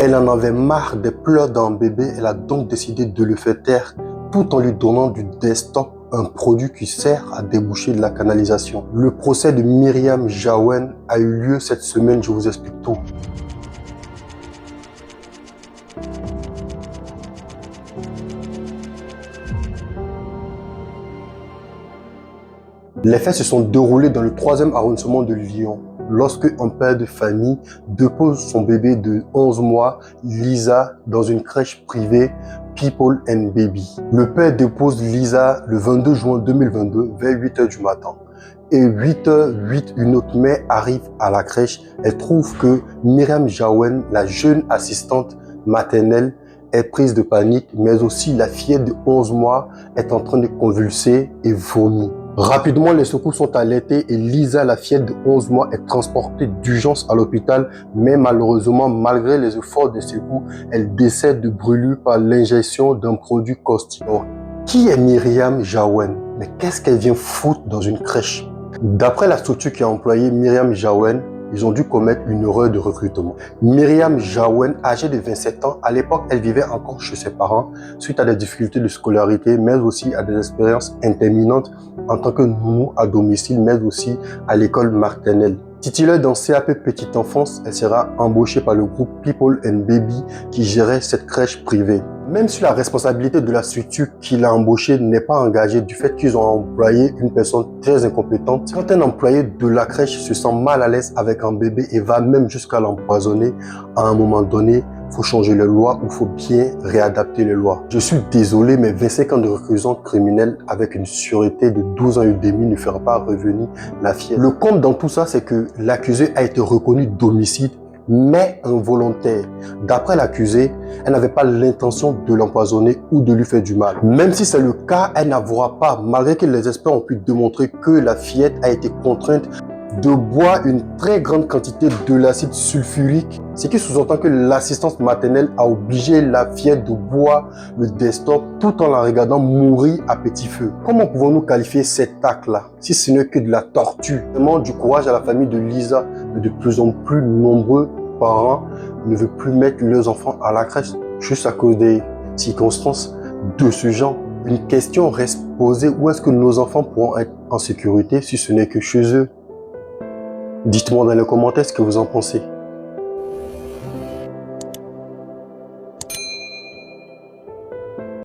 Elle en avait marre des pleurs d'un bébé, elle a donc décidé de le faire taire tout en lui donnant du Destop, un produit qui sert à déboucher de la canalisation. Le procès de Myriam Jawen a eu lieu cette semaine, je vous explique tout. Les faits se sont déroulés dans le 3e arrondissement de Lyon, lorsque un père de famille dépose son bébé de 11 mois, Lisa, dans une crèche privée People and Baby. Le père dépose Lisa le 22 juin 2022 vers 8 h du matin. Et 8 h 08, une autre mère arrive à la crèche. Elle trouve que Myriam Jawen, la jeune assistante maternelle, est prise de panique, mais aussi la fillette de 11 mois est en train de convulser et vomir. Rapidement, les secours sont alertés et Lisa, la fillette de 11 mois, est transportée d'urgence à l'hôpital, mais malheureusement, malgré les efforts de secours, elle décède de brûlure par l'injection d'un produit caustique. Alors, qui est Myriam Jawen? Mais qu'est-ce qu'elle vient foutre dans une crèche? D'après la structure qui a employé Myriam Jawen, ils ont dû commettre une erreur de recrutement. Myriam Jawen, âgée de 27 ans, à l'époque, elle vivait encore chez ses parents suite à des difficultés de scolarité, mais aussi à des expériences interminantes en tant que nounou à domicile, mais aussi à l'école maternelle. Titulaire d'un CAP Petite Enfance, elle sera embauchée par le groupe People and Baby qui gérait cette crèche privée. Même si la responsabilité de la structure qui l'a embauchée n'est pas engagée du fait qu'ils ont employé une personne très incompétente, quand un employé de la crèche se sent mal à l'aise avec un bébé et va même jusqu'à l'empoisonner, à un moment donné, il faut changer les lois ou il faut bien réadapter les lois. Je suis désolé, mais 25 ans de réclusion criminelle avec une sûreté de 12 ans et demi ne fera pas revenir la fillette. Le compte dans tout ça, c'est que l'accusé a été reconnu d'homicide, mais involontaire. D'après l'accusé, elle n'avait pas l'intention de l'empoisonner ou de lui faire du mal. Même si c'est le cas, elle n'avouera pas, malgré que les experts ont pu démontrer que la fillette a été contrainte de boire une très grande quantité de l'acide sulfurique, ce qui sous-entend que l'assistance maternelle a obligé la fillette de boire le Destop tout en la regardant mourir à petit feu. Comment pouvons-nous qualifier cet acte-là, si ce n'est que de la torture? Vraiment du courage à la famille de Lisa, mais de plus en plus nombreux parents ne veulent plus mettre leurs enfants à la crèche juste à cause des circonstances de ce genre. Une question reste posée, où est-ce que nos enfants pourront être en sécurité si ce n'est que chez eux? Dites-moi dans les commentaires ce que vous en pensez.